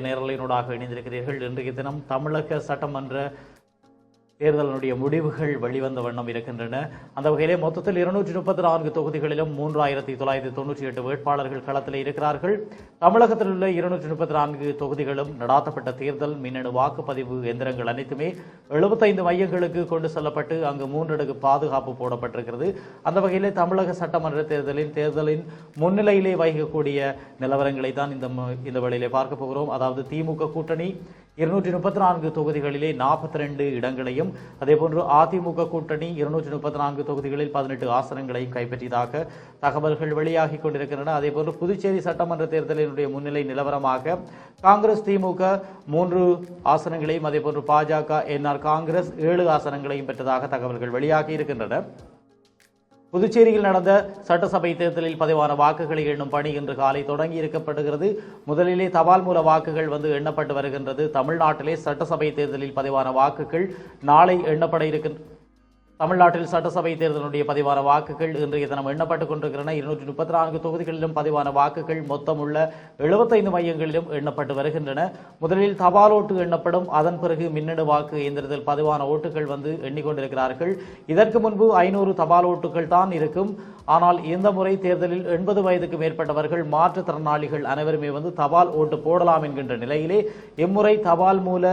நேரலையினூடாக இணைந்திருக்கிறீர்கள். இன்றைய தினம் தமிழக சட்டமன்ற தேர்தலினுடைய முடிவுகள் வெளிவந்த வண்ணம் இருக்கின்றன. அந்த வகையிலே மொத்தத்தில் 234 தொகுதிகளிலும் 3998 வேட்பாளர்கள் களத்தில் இருக்கிறார்கள். தமிழகத்தில் உள்ள 234 தொகுதிகளும் நடாத்தப்பட்ட தேர்தல் மின்னணு வாக்குப்பதிவு எந்திரங்கள் அனைத்துமே 75 மையங்களுக்கு கொண்டு செல்லப்பட்டு அங்கு 3 அடுக்கு பாதுகாப்பு போடப்பட்டிருக்கிறது. அந்த வகையிலே தமிழக சட்டமன்ற தேர்தலின் முன்னிலையிலே வகிக்கக்கூடிய நிலவரங்களை தான் இந்த வேளையிலே பார்க்க போகிறோம். அதாவது திமுக கூட்டணி 234 தொகுதிகளிலே 42 இடங்களையும், அதேபோன்று அதிமுக கூட்டணி 234 தொகுதிகளில் 18 ஆசனங்களையும் கைப்பற்றியதாக தகவல்கள் வெளியாகி கொண்டிருக்கின்றன. அதேபோன்று புதுச்சேரி சட்டமன்ற தேர்தலினுடைய முன்னிலை நிலவரமாக காங்கிரஸ் திமுக 3 ஆசனங்களையும், அதேபோன்று பாஜக என்ஆர் காங்கிரஸ் 7 ஆசனங்களையும் பெற்றதாக தகவல்கள் வெளியாகி இருக்கின்றன. புதுச்சேரியில் நடந்த சட்டசபை தேர்தலில் பதிவான வாக்குகளை எண்ணும் பணி இன்று காலை தொடங்கி இருக்கப்படுகிறது. முதலிலே தபால் மூல வாக்குகள் எண்ணப்பட்டு வருகின்றது. தமிழ்நாட்டிலே சட்டசபை தேர்தலில் பதிவான வாக்குகள் நாளை எண்ணப்பட இருக்கின்றன. தமிழ்நாட்டில் சட்டசபை தேர்தலுடைய பதிவான வாக்குகள் இன்றைய தினம் எண்ணப்பட்டுக் கொண்டிருக்கின்றன. 234 தொகுதிகளிலும் பதிவான வாக்குகள் மொத்தம் உள்ள 75 மையங்களிலும் எண்ணப்பட்டு வருகின்றன. முதலில் தபால் ஓட்டு எண்ணப்படும். அதன் பிறகு மின்னணு வாக்கு இயந்திரத்தில் பதிவான ஓட்டுகள் எண்ணிக்கொண்டிருக்கிறார்கள். இதற்கு முன்பு 500 தபால் ஓட்டுகள் தான் இருக்கும். ஆனால் இந்த முறை தேர்தலில் 80 வயதுக்கு மேற்பட்டவர்கள், மாற்றுத்திறனாளிகள் அனைவருமே தபால் ஓட்டு போடலாம் என்கின்ற நிலையிலே இம்முறை தபால் மூல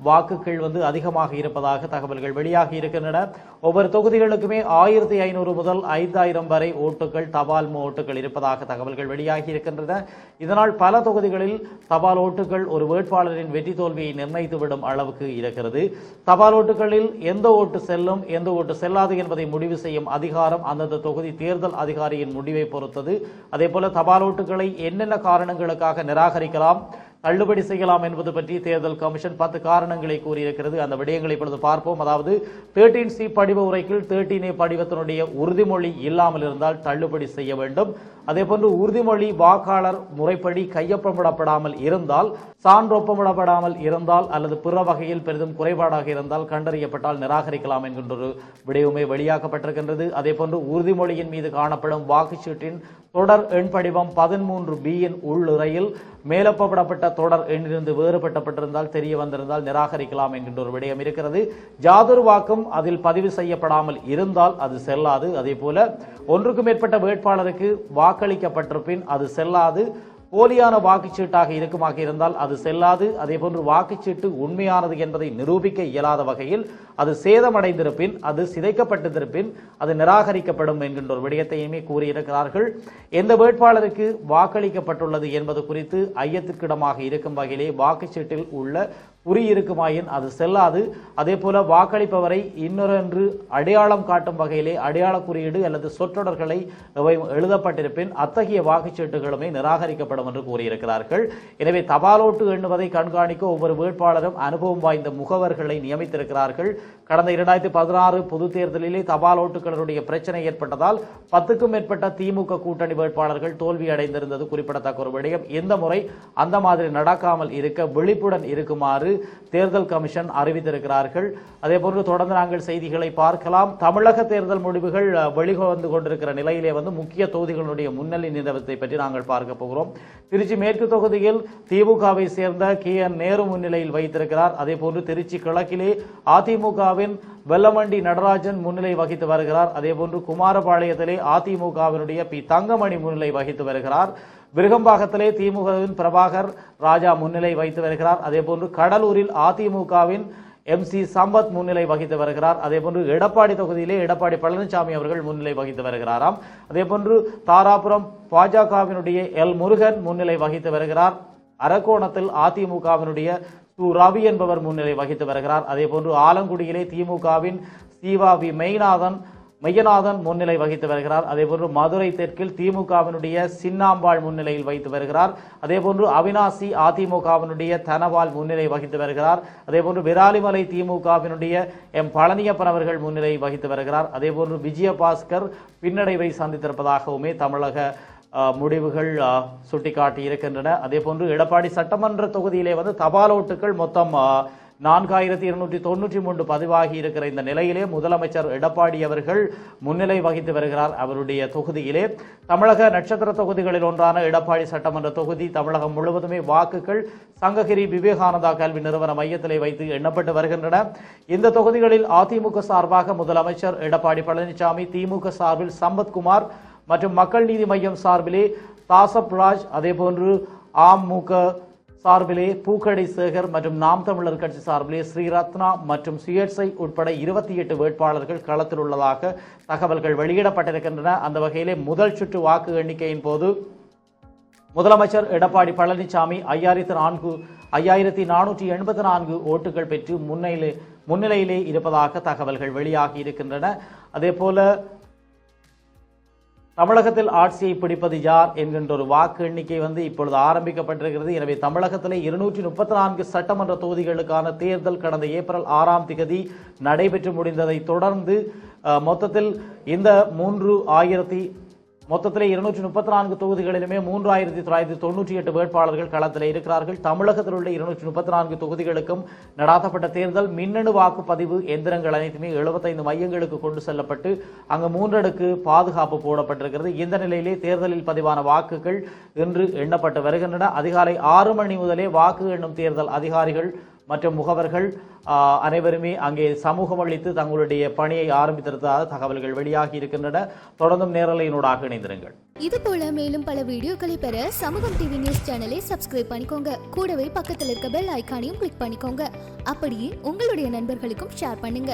வாக்குகள் அதிகமாக இருப்பதாக தகவல்கள் வெளியாகி இருக்கின்றன. ஒவ்வொரு தொகுதிகளுக்குமே 1500 முதல் 5000 வரை ஓட்டுகள், தபால் ஓட்டுகள் இருப்பதாக தகவல்கள் வெளியாகி இருக்கின்றன. இதனால் பல தொகுதிகளில் தபால் ஓட்டுகள் ஒரு வேட்பாளரின் வெற்றி தோல்வியை நிர்ணயித்துவிடும் அளவுக்கு இருக்கிறது. தபால் ஓட்டுகளில் எந்த ஓட்டு செல்லும், எந்த ஓட்டு செல்லாது என்பதை முடிவு செய்யும் அதிகாரம் அந்தந்த தொகுதி தேர்தல் அதிகாரியின் முடிவை பொறுத்தது. அதேபோல தபால் ஓட்டுகளை என்னென்ன காரணங்களுக்காக நிராகரிக்கலாம், தள்ளுபடி செய்யலாம் என்பது பற்றி தேர்தல் கமிஷன் 10 காரணங்களை கூறியிருக்கிறது. அந்த விடயங்களை இப்பொழுது பார்ப்போம். அதாவது 13C படிவ உரைக்குள் 13A படிவத்தினுடைய உறுதிமொழி இல்லாமல் இருந்தால் தள்ளுபடி செய்ய வேண்டும். அதேபோன்று உறுதிமொழி வாக்காளர் முறைப்படி கையொப்பமிடப்படாமல் இருந்தால், சான்றொப்பமிடப்படாமல் இருந்தால் அல்லது பிற வகையில் பெரிதும் குறைபாடாக இருந்தால் கண்டறியப்பட்டால் நிராகரிக்கலாம் என்கின்ற ஒரு விடயமே வெளியாக்கப்பட்டிருக்கின்றது. அதேபோன்று உறுதிமொழியின் மீது காணப்படும் வாக்குச்சீட்டின் தொடர் எண் படிவம் 13B உள்ளுறையில் மேலொப்பமிடப்பட்ட தொடர் எண்ணிலிருந்து வேறுபட்டப்பட்டிருந்தால், தெரிய வந்திருந்தால் நிராகரிக்கலாம் என்கின்ற ஒரு விடயம் இருக்கிறது. ஜாதூர் வாக்கும் அதில் பதிவு செய்யப்படாமல் இருந்தால் அது செல்லாது. அதே போல ஒன்றுக்கும் மேற்பட்ட வேட்பாளருக்கு வாக்களிக்கப்பட்டிருப்பின் அது செல்லாது. போலியான வாக்குச்சீட்டாக இருக்குமாக இருந்தால் அது செல்லாது. அதேபோன்று வாக்குச்சீட்டு உண்மையானது என்பதை நிரூபிக்க இயலாத வகையில் அது சேதமடைந்திருப்பின், அது சிதைக்கப்பட்டிருப்பின் அது நிராகரிக்கப்படும் என்கின்ற ஒரு விடயத்தையுமே கூறியிருக்கிறார்கள். எந்த வேட்பாளருக்கு வாக்களிக்கப்பட்டுள்ளது என்பது குறித்து ஐயத்திற்கிடமாக இருக்கும் வகையிலே வாக்குச்சீட்டில் உள்ள குறி இருக்குமாயின் அது செல்லாது. அதே போல வாக்களிப்பவரை இன்னொரு அடையாளம் காட்டும் வகையிலே அடையாள குறியீடு அல்லது சொற்றொடர்களை எழுதப்பட்டிருப்பின் அத்தகைய வாக்குச்சீட்டுகளுமே நிராகரிக்கப்படும் என்று கூறியிருக்கிறார்கள். எனவே தபால் ஓட்டு எண்ணுவதை கண்காணிக்க ஒவ்வொரு வேட்பாளரும் அனுபவம் வாய்ந்த முகவர்களை நியமித்திருக்கிறார்கள். கடந்த 2016 பொது தேர்தலிலே தபால் ஓட்டுகளுடைய பிரச்சனை ஏற்பட்டதால் 10க்கும் மேற்பட்ட திமுக கூட்டணி வேட்பாளர்கள் தோல்வி அடைந்திருந்தது குறிப்பிடத்தக்க ஒரு விடயம். இந்த முறை அந்த மாதிரி நடக்காமல் இருக்க விழிப்புடன் இருக்குமாறு தேர்தல் கமிஷன் அறிவித்திருக்கிறார்கள். அதேபோன்று தொடர்ந்து நாங்கள் செய்திகளை பார்க்கலாம். தமிழக தேர்தல் முடிவுகள் வெளிவந்து கொண்டிருக்கிற நிலையிலே முக்கிய தொகுதிகளுடைய முன்னணி நிலவரத்தை பற்றி நாங்கள் பார்க்க போகிறோம். திருச்சி மேற்கு தொகுதியில் திமுகவை சேர்ந்த KN நேரு முன்னிலையில் வைத்திருக்கிறார். அதேபோன்று திருச்சி கிழக்கிலே அதிமுகவின் வெல்லமண்டி நடராஜன் முன்னிலை வகித்து வருகிறார். அதேபோன்று குமாரபாளையத்திலே அதிமுகவினுடைய P தங்கமணி முன்னிலை வகித்து வருகிறார். விருகம்பாக்கத்திலே திமுகவின் பிரபாகர் ராஜா முன்னிலை வைத்து வருகிறார். அதேபோன்று கடலூரில் அதிமுகவின் MC சம்பத் முன்னிலை வகித்து வருகிறார். அதேபோன்று எடப்பாடி தொகுதியிலே எடப்பாடி பழனிசாமி அவர்கள் முன்னிலை வகித்து வருகிறாராம். அதேபோன்று தாராபுரம் பாஜகவினுடைய L முருகன் முன்னிலை வகித்து வருகிறார். அரக்கோணத்தில் அதிமுகவினுடைய ரவி என்பவர் முன்னிலை வகித்து வருகிறார். அதேபோன்று ஆலங்குடியிலே திமுகவின் சீவா வி மெய்யநாதன் முன்னிலை வகித்து வருகிறார். அதேபோன்று மதுரை தெற்கில் திமுகவினுடைய சின்னாம்பாள் முன்னிலையில் வைத்து வருகிறார். அதேபோன்று அவினாசி அதிமுகவினுடைய தனவால் முன்னிலை வகித்து வருகிறார். அதேபோன்று விராலிமலை திமுகவினுடைய M பழனியப்பன் அவர்கள் முன்னிலை வகித்து வருகிறார். அதேபோன்று விஜயபாஸ்கர் பின்னடைவை சந்தித்திருப்பதாகவுமே தமிழக முடிவுகள் சுட்டிக்காட்டி இருக்கின்றன. அதேபோன்று எடப்பாடி சட்டமன்ற தொகுதியிலே தபால் ஓட்டுகள் மொத்தம் 4293 பதிவாகி இருக்கிற இந்த நிலையிலே முதலமைச்சர் எடப்பாடி அவர்கள் முன்னிலை வகித்து வருகிறார். அவருடைய தொகுதியிலே தமிழக நட்சத்திர தொகுதிகளில் ஒன்றான எடப்பாடி சட்டமன்ற தொகுதி தமிழகம் முழுவதுமே வாக்குகள் சங்ககிரி விவேகானந்தா கல்வி நிறுவன மையத்திலே வைத்து எண்ணப்பட்டு வருகின்றன. இந்த தொகுதிகளில் அதிமுக சார்பாக முதலமைச்சர் எடப்பாடி பழனிசாமி, திமுக சார்பில் சம்பத்குமார் மற்றும் மக்கள் நீதி மையம் சார்பிலே தாசப் ராஜ், அதேபோன்று அமமுக சார்பிலே பூக்கடை சேகர் மற்றும் நாம் தமிழர் கட்சி சார்பிலே ஸ்ரீரத்னா மற்றும் சுயேட்சை உட்பட 28 வேட்பாளர்கள் களத்தில் உள்ளதாக தகவல்கள் வெளியிடப்பட்டிருக்கின்றன. அந்த வகையிலே முதல் சுற்று வாக்கு எண்ணிக்கையின் போது முதலமைச்சர் எடப்பாடி பழனிசாமி 5484 ஓட்டுகள் பெற்று முன்னிலையிலே இருப்பதாக தகவல்கள் வெளியாகி இருக்கின்றன. அதேபோல தமிழகத்தில் ஆட்சியை பிடிப்பது யார் என்கின்ற ஒரு வாக்கு எண்ணிக்கை இப்பொழுது ஆரம்பிக்கப்பட்டிருக்கிறது. எனவே தமிழகத்தில் 234 சட்டமன்ற தொகுதிகளுக்கான தேர்தல் கடந்த ஏப்ரல் 6ஆம் தேதி நடைபெற்று முடிந்ததை தொடர்ந்து மொத்தத்தில் 234 தொகுதிகளிலுமே 3998 வேட்பாளர்கள் களத்தில் இருக்கிறார்கள். தமிழகத்தில் உள்ள 234 தொகுதிகளுக்கும் நடாத்தப்பட்ட தேர்தல் மின்னணு வாக்குப்பதிவு எந்திரங்கள் அனைத்துமே 75 மையங்களுக்கு கொண்டு செல்லப்பட்டு அங்கு 3 அடுக்கு பாதுகாப்பு போடப்பட்டிருக்கிறது. இந்த நிலையிலே தேர்தலில் பதிவான வாக்குகள் இன்று எண்ணப்பட்டு வருகின்றன. அதிகாலை 6 மணி முதலே வாக்கு எண்ணும் தேர்தல் அதிகாரிகள் மற்றும் முகவர்கள் அனைவருமே அங்கே சமூகம் அளித்து தங்களுடைய பணியை ஆரம்பித்திருப்பதாக தகவல்கள் வெளியாகி இருக்கின்றன. தொடர்ந்தும் நேரலையினூடாக இணைந்திருங்கள். இது போல மேலும் பல வீடியோக்களை பெற சமூகம் டிவி நியூஸ் சேனலை சப்ஸ்கிரைப் பண்ணிக்கோங்க. கூடவே பக்கத்தில் இருக்க பெல் ஐகானையும் கிளிக் பண்ணிக்கோங்க. அப்படியே உங்களுடைய நண்பர்களுக்கும் ஷேர் பண்ணுங்க.